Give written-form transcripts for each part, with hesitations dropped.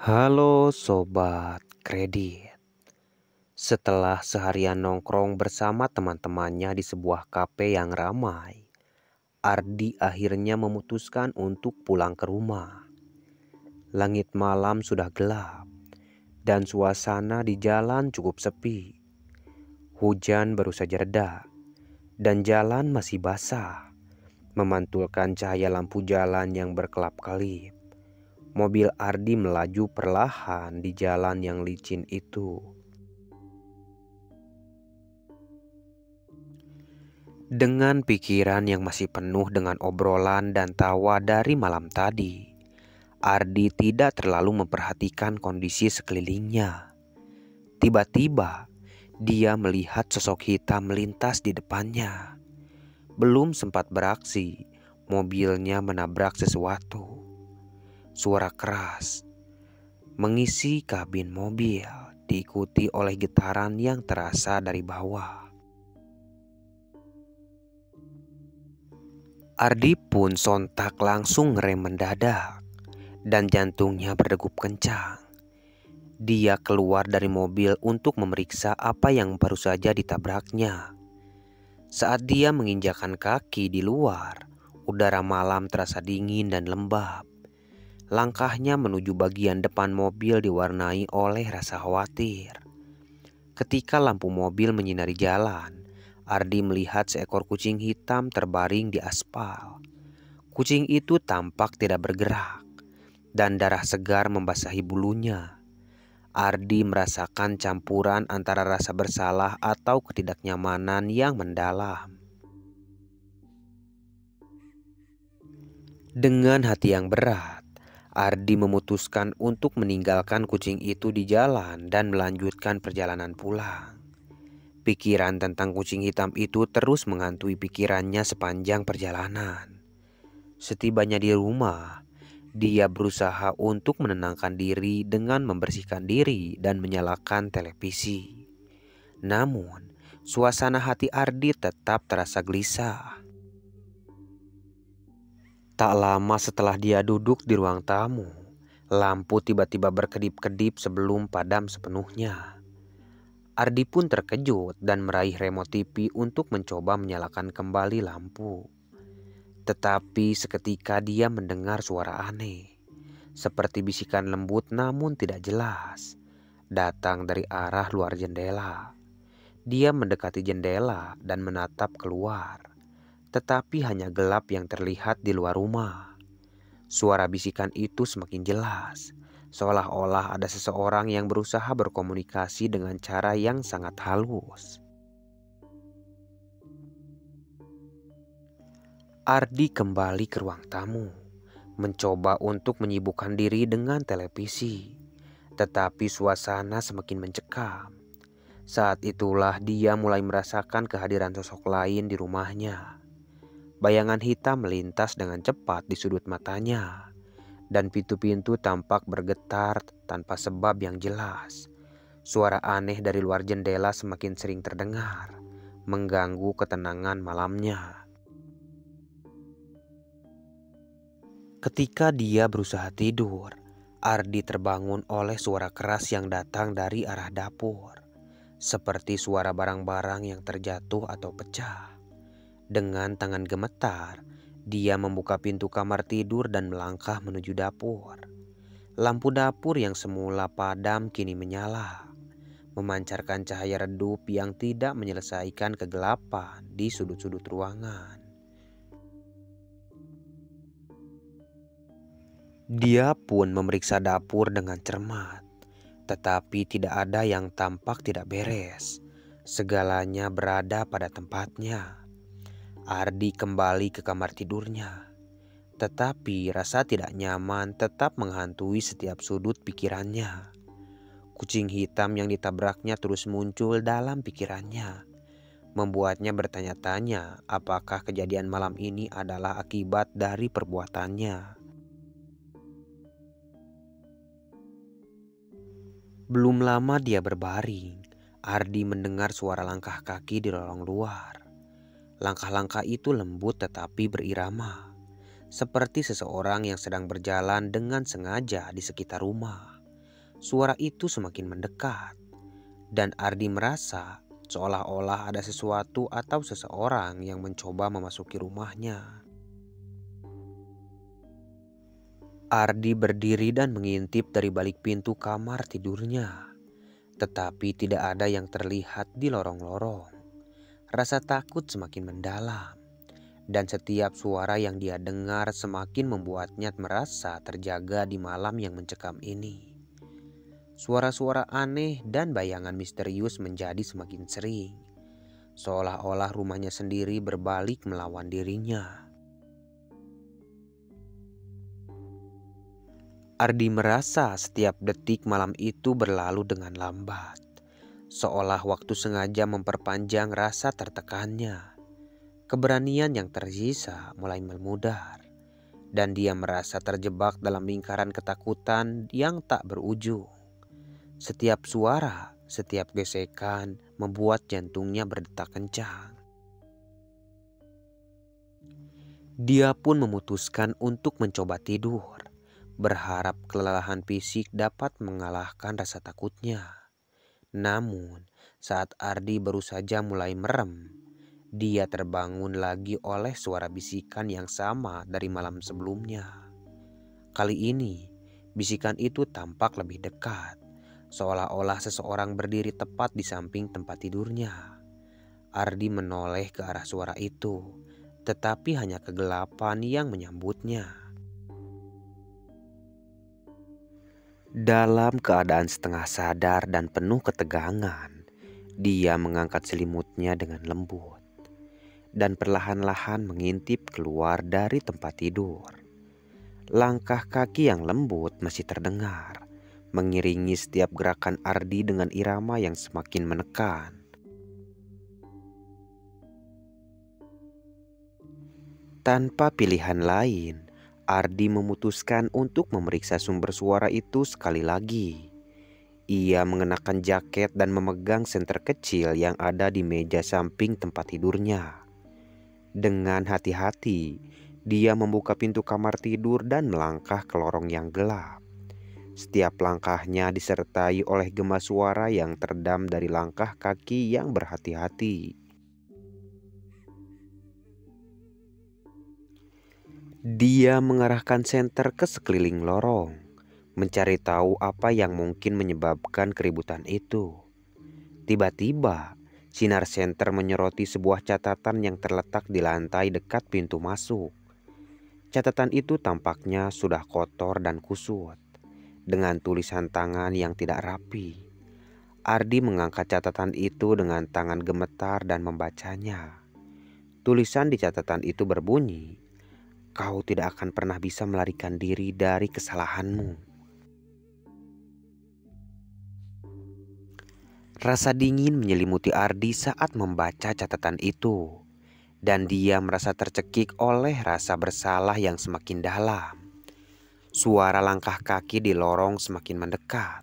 Halo Sobat Kredit. Setelah seharian nongkrong bersama teman-temannya di sebuah kafe yang ramai, Ardi akhirnya memutuskan untuk pulang ke rumah. Langit malam sudah gelap dan suasana di jalan cukup sepi. Hujan baru saja reda dan jalan masih basah, memantulkan cahaya lampu jalan yang berkelap-kelip. Mobil Ardi melaju perlahan di jalan yang licin itu. Dengan pikiran yang masih penuh dengan obrolan dan tawa dari malam tadi, Ardi tidak terlalu memperhatikan kondisi sekelilingnya. Tiba-tiba, dia melihat sosok hitam melintas di depannya. Belum sempat beraksi, mobilnya menabrak sesuatu. Suara keras mengisi kabin mobil, diikuti oleh getaran yang terasa dari bawah. Ardi pun sontak langsung ngerem mendadak dan jantungnya berdegup kencang. Dia keluar dari mobil untuk memeriksa apa yang baru saja ditabraknya. Saat dia menginjakkan kaki di luar, udara malam terasa dingin dan lembab. Langkahnya menuju bagian depan mobil diwarnai oleh rasa khawatir. Ketika lampu mobil menyinari jalan, Ardi melihat seekor kucing hitam terbaring di aspal. Kucing itu tampak tidak bergerak dan darah segar membasahi bulunya. Ardi merasakan campuran antara rasa bersalah atau ketidaknyamanan yang mendalam. Dengan hati yang berat, Ardi memutuskan untuk meninggalkan kucing itu di jalan dan melanjutkan perjalanan pulang. Pikiran tentang kucing hitam itu terus menghantui pikirannya sepanjang perjalanan. Setibanya di rumah, dia berusaha untuk menenangkan diri dengan membersihkan diri dan menyalakan televisi. Namun, suasana hati Ardi tetap terasa gelisah. Tak lama setelah dia duduk di ruang tamu, lampu tiba-tiba berkedip-kedip sebelum padam sepenuhnya. Ardi pun terkejut dan meraih remote TV untuk mencoba menyalakan kembali lampu. Tetapi seketika dia mendengar suara aneh, seperti bisikan lembut namun tidak jelas, datang dari arah luar jendela. Dia mendekati jendela dan menatap keluar, tetapi hanya gelap yang terlihat di luar rumah. Suara bisikan itu semakin jelas, seolah-olah ada seseorang yang berusaha berkomunikasi dengan cara yang sangat halus. Ardi kembali ke ruang tamu, mencoba untuk menyibukkan diri dengan televisi, tetapi suasana semakin mencekam. Saat itulah dia mulai merasakan kehadiran sosok lain di rumahnya. Bayangan hitam melintas dengan cepat di sudut matanya, dan pintu-pintu tampak bergetar tanpa sebab yang jelas. Suara aneh dari luar jendela semakin sering terdengar, mengganggu ketenangan malamnya. Ketika dia berusaha tidur, Ardi terbangun oleh suara keras yang datang dari arah dapur, seperti suara barang-barang yang terjatuh atau pecah. Dengan tangan gemetar, dia membuka pintu kamar tidur dan melangkah menuju dapur. Lampu dapur yang semula padam kini menyala, memancarkan cahaya redup yang tidak menyelesaikan kegelapan di sudut-sudut ruangan. Dia pun memeriksa dapur dengan cermat, tetapi tidak ada yang tampak tidak beres. Segalanya berada pada tempatnya. Ardi kembali ke kamar tidurnya, tetapi rasa tidak nyaman tetap menghantui setiap sudut pikirannya. Kucing hitam yang ditabraknya terus muncul dalam pikirannya, membuatnya bertanya-tanya apakah kejadian malam ini adalah akibat dari perbuatannya. Belum lama dia berbaring, Ardi mendengar suara langkah kaki di lorong luar. Langkah-langkah itu lembut tetapi berirama, seperti seseorang yang sedang berjalan dengan sengaja di sekitar rumah. suara itu semakin mendekat, dan Ardi merasa seolah-olah ada sesuatu atau seseorang yang mencoba memasuki rumahnya. Ardi berdiri dan mengintip dari balik pintu kamar tidurnya, tetapi tidak ada yang terlihat di lorong-lorong. Rasa takut semakin mendalam, dan setiap suara yang dia dengar semakin membuatnya merasa terjaga di malam yang mencekam ini. Suara-suara aneh dan bayangan misterius menjadi semakin sering, seolah-olah rumahnya sendiri berbalik melawan dirinya. Ardi merasa setiap detik malam itu berlalu dengan lambat, seolah waktu sengaja memperpanjang rasa tertekannya. Keberanian yang tersisa mulai memudar, dan dia merasa terjebak dalam lingkaran ketakutan yang tak berujung. Setiap suara, setiap gesekan membuat jantungnya berdetak kencang. Dia pun memutuskan untuk mencoba tidur, berharap kelelahan fisik dapat mengalahkan rasa takutnya. Namun, saat Ardi baru saja mulai merem, dia terbangun lagi oleh suara bisikan yang sama dari malam sebelumnya. Kali ini, bisikan itu tampak lebih dekat, seolah-olah seseorang berdiri tepat di samping tempat tidurnya. Ardi menoleh ke arah suara itu, tetapi hanya kegelapan yang menyambutnya. Dalam keadaan setengah sadar dan penuh ketegangan, dia mengangkat selimutnya dengan lembut dan perlahan-lahan mengintip keluar dari tempat tidur. Langkah kaki yang lembut masih terdengar, mengiringi setiap gerakan Ardi dengan irama yang semakin menekan. Tanpa pilihan lain, Ardi memutuskan untuk memeriksa sumber suara itu sekali lagi. Ia mengenakan jaket dan memegang senter kecil yang ada di meja samping tempat tidurnya. Dengan hati-hati, dia membuka pintu kamar tidur dan melangkah ke lorong yang gelap. Setiap langkahnya disertai oleh gema suara yang teredam dari langkah kaki yang berhati-hati. Dia mengarahkan senter ke sekeliling lorong, mencari tahu apa yang mungkin menyebabkan keributan itu. Tiba-tiba, sinar senter menyoroti sebuah catatan yang terletak di lantai dekat pintu masuk. Catatan itu tampaknya sudah kotor dan kusut, dengan tulisan tangan yang tidak rapi. Ardi mengangkat catatan itu dengan tangan gemetar dan membacanya. Tulisan di catatan itu berbunyi, "Kau tidak akan pernah bisa melarikan diri dari kesalahanmu." Rasa dingin menyelimuti Ardi saat membaca catatan itu, dan dia merasa tercekik oleh rasa bersalah yang semakin dalam. Suara langkah kaki di lorong semakin mendekat,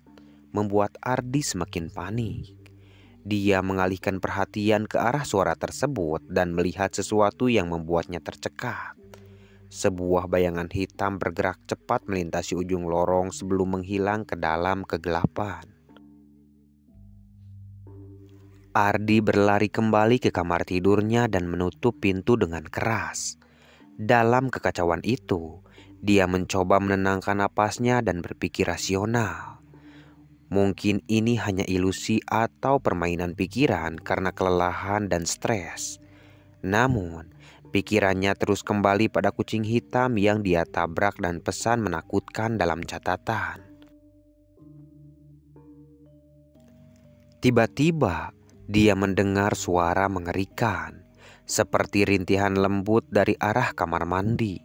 membuat Ardi semakin panik. Dia mengalihkan perhatian ke arah suara tersebut dan melihat sesuatu yang membuatnya tercekat. Sebuah bayangan hitam bergerak cepat melintasi ujung lorong sebelum menghilang ke dalam kegelapan. Ardi berlari kembali ke kamar tidurnya dan menutup pintu dengan keras. Dalam kekacauan itu, dia mencoba menenangkan napasnya dan berpikir rasional. Mungkin ini hanya ilusi atau permainan pikiran karena kelelahan dan stres. Namun, pikirannya terus kembali pada kucing hitam yang dia tabrak dan pesan menakutkan dalam catatan. Tiba-tiba, dia mendengar suara mengerikan, seperti rintihan lembut dari arah kamar mandi.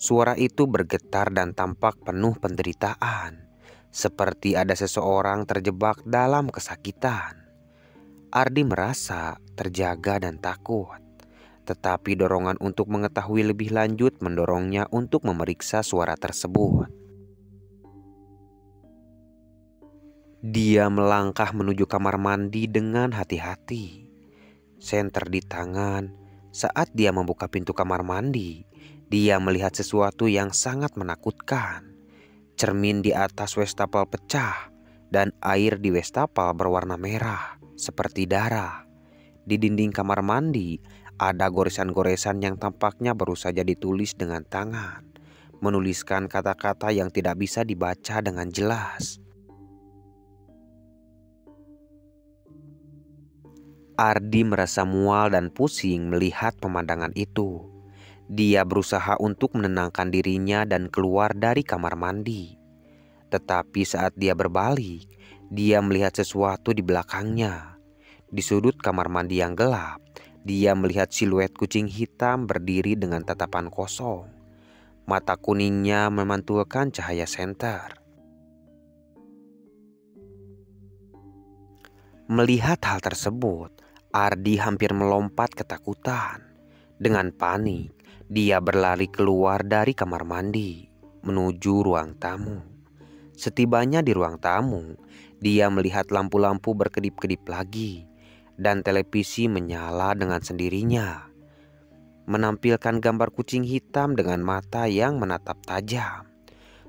Suara itu bergetar dan tampak penuh penderitaan, seperti ada seseorang terjebak dalam kesakitan. Ardi merasa terjaga dan takut, tetapi dorongan untuk mengetahui lebih lanjut mendorongnya untuk memeriksa suara tersebut. Dia melangkah menuju kamar mandi dengan hati-hati, senter di tangan. Saat dia membuka pintu kamar mandi, dia melihat sesuatu yang sangat menakutkan. Cermin di atas wastafel pecah dan air di wastafel berwarna merah seperti darah. Di dinding kamar mandi ada goresan-goresan yang tampaknya baru saja ditulis dengan tangan, menuliskan kata-kata yang tidak bisa dibaca dengan jelas. Ardi merasa mual dan pusing melihat pemandangan itu. Dia berusaha untuk menenangkan dirinya dan keluar dari kamar mandi. Tetapi saat dia berbalik, dia melihat sesuatu di belakangnya. Di sudut kamar mandi yang gelap, dia melihat siluet kucing hitam berdiri dengan tatapan kosong. Mata kuningnya memantulkan cahaya senter. Melihat hal tersebut, Ardi hampir melompat ketakutan. Dengan panik, dia berlari keluar dari kamar mandi menuju ruang tamu. Setibanya di ruang tamu, dia melihat lampu-lampu berkedip-kedip lagi dan televisi menyala dengan sendirinya, menampilkan gambar kucing hitam dengan mata yang menatap tajam.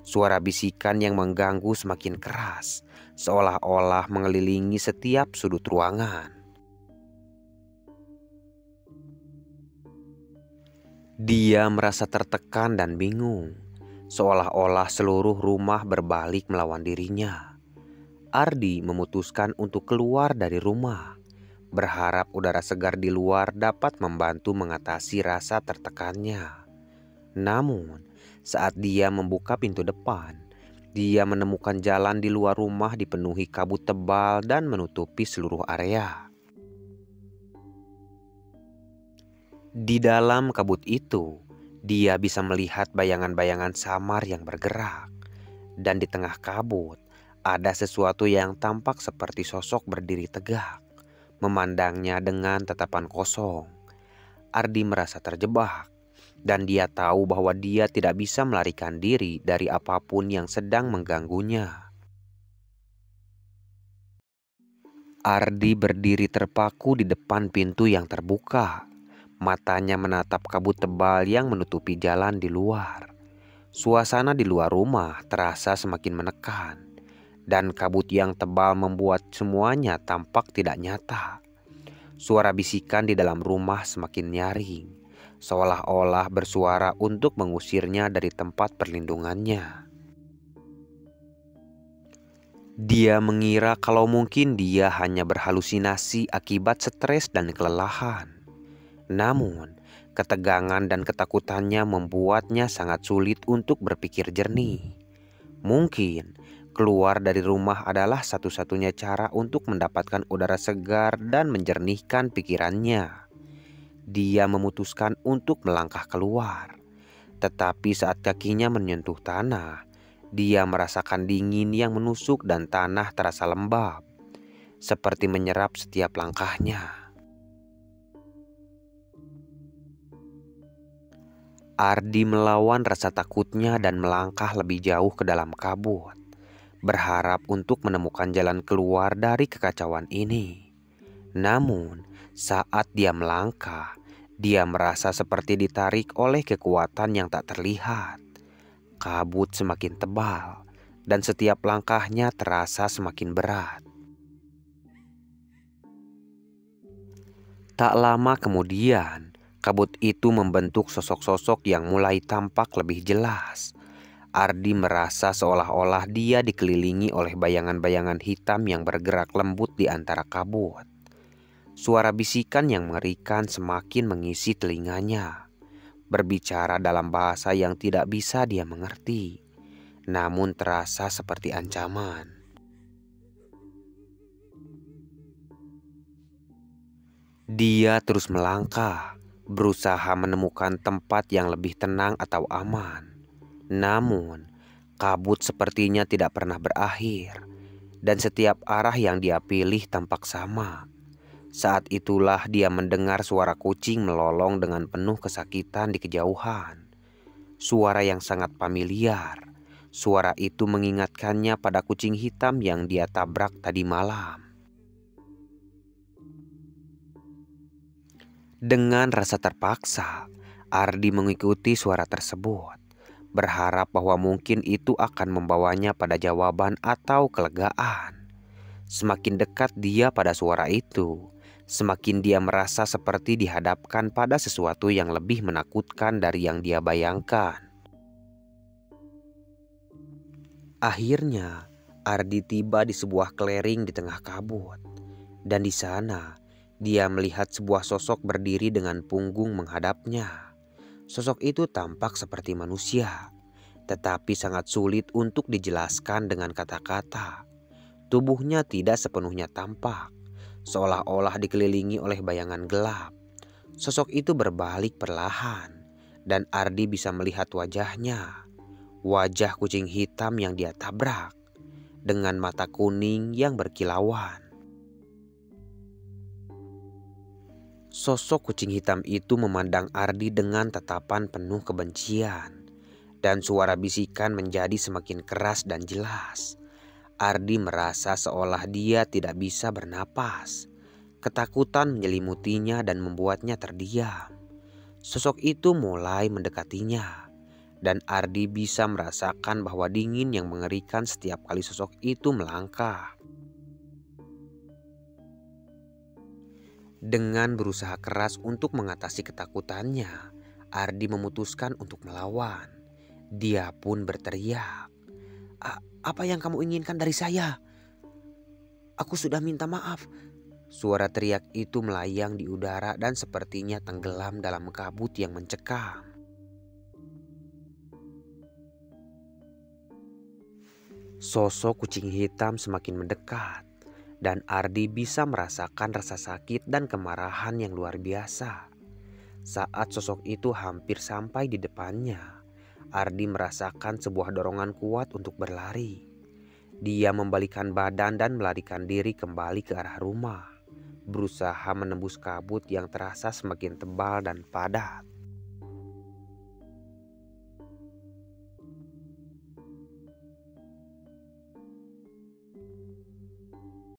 Suara bisikan yang mengganggu semakin keras, seolah-olah mengelilingi setiap sudut ruangan. Dia merasa tertekan dan bingung, seolah-olah seluruh rumah berbalik melawan dirinya. Ardi memutuskan untuk keluar dari rumah, berharap udara segar di luar dapat membantu mengatasi rasa tertekannya. Namun, saat dia membuka pintu depan, dia menemukan jalan di luar rumah dipenuhi kabut tebal dan menutupi seluruh area. Di dalam kabut itu, dia bisa melihat bayangan-bayangan samar yang bergerak. Dan di tengah kabut, ada sesuatu yang tampak seperti sosok berdiri tegak, memandangnya dengan tatapan kosong. Ardi merasa terjebak, dan dia tahu bahwa dia tidak bisa melarikan diri dari apapun yang sedang mengganggunya. Ardi berdiri terpaku di depan pintu yang terbuka. Matanya menatap kabut tebal yang menutupi jalan di luar. Suasana di luar rumah terasa semakin menekan, dan kabut yang tebal membuat semuanya tampak tidak nyata. Suara bisikan di dalam rumah semakin nyaring, seolah-olah bersuara untuk mengusirnya dari tempat perlindungannya. Dia mengira kalau mungkin dia hanya berhalusinasi akibat stres dan kelelahan. Namun, ketegangan dan ketakutannya membuatnya sangat sulit untuk berpikir jernih. Mungkin keluar dari rumah adalah satu-satunya cara untuk mendapatkan udara segar dan menjernihkan pikirannya. Dia memutuskan untuk melangkah keluar. Tetapi saat kakinya menyentuh tanah, dia merasakan dingin yang menusuk dan tanah terasa lembab, seperti menyerap setiap langkahnya. Ardi melawan rasa takutnya dan melangkah lebih jauh ke dalam kabut, berharap untuk menemukan jalan keluar dari kekacauan ini. Namun, saat dia melangkah, dia merasa seperti ditarik oleh kekuatan yang tak terlihat. Kabut semakin tebal, dan setiap langkahnya terasa semakin berat. Tak lama kemudian, kabut itu membentuk sosok-sosok yang mulai tampak lebih jelas. Ardi merasa seolah-olah dia dikelilingi oleh bayangan-bayangan hitam yang bergerak lembut di antara kabut. Suara bisikan yang mengerikan semakin mengisi telinganya, berbicara dalam bahasa yang tidak bisa dia mengerti, namun terasa seperti ancaman. Dia terus melangkah, berusaha menemukan tempat yang lebih tenang atau aman. Namun, kabut sepertinya tidak pernah berakhir, dan setiap arah yang dia pilih tampak sama. Saat itulah dia mendengar suara kucing melolong dengan penuh kesakitan di kejauhan. Suara yang sangat familiar. Suara itu mengingatkannya pada kucing hitam yang dia tabrak tadi malam. Dengan rasa terpaksa, Ardi mengikuti suara tersebut. berharap bahwa mungkin itu akan membawanya pada jawaban atau kelegaan. Semakin dekat dia pada suara itu, semakin dia merasa seperti dihadapkan pada sesuatu yang lebih menakutkan dari yang dia bayangkan. Akhirnya, Ardi tiba di sebuah clearing di tengah kabut, dan di sana dia melihat sebuah sosok berdiri dengan punggung menghadapnya. Sosok itu tampak seperti manusia, tetapi sangat sulit untuk dijelaskan dengan kata-kata. Tubuhnya tidak sepenuhnya tampak, seolah-olah dikelilingi oleh bayangan gelap. Sosok itu berbalik perlahan, dan Ardi bisa melihat wajahnya. Wajah kucing hitam yang dia tabrak, dengan mata kuning yang berkilauan. Sosok kucing hitam itu memandang Ardi dengan tatapan penuh kebencian, dan suara bisikan menjadi semakin keras dan jelas. Ardi merasa seolah dia tidak bisa bernapas. Ketakutan menyelimutinya dan membuatnya terdiam. Sosok itu mulai mendekatinya, dan Ardi bisa merasakan bahwa dingin yang mengerikan setiap kali sosok itu melangkah. Dengan berusaha keras untuk mengatasi ketakutannya, Ardi memutuskan untuk melawan. Dia pun berteriak, Apa yang kamu inginkan dari saya? Aku sudah minta maaf." Suara teriak itu melayang di udara dan sepertinya tenggelam dalam kabut yang mencekam. Sosok kucing hitam semakin mendekat, dan Ardi bisa merasakan rasa sakit dan kemarahan yang luar biasa. Saat sosok itu hampir sampai di depannya, Ardi merasakan sebuah dorongan kuat untuk berlari. Dia membalikkan badan dan melarikan diri kembali ke arah rumah, berusaha menembus kabut yang terasa semakin tebal dan padat.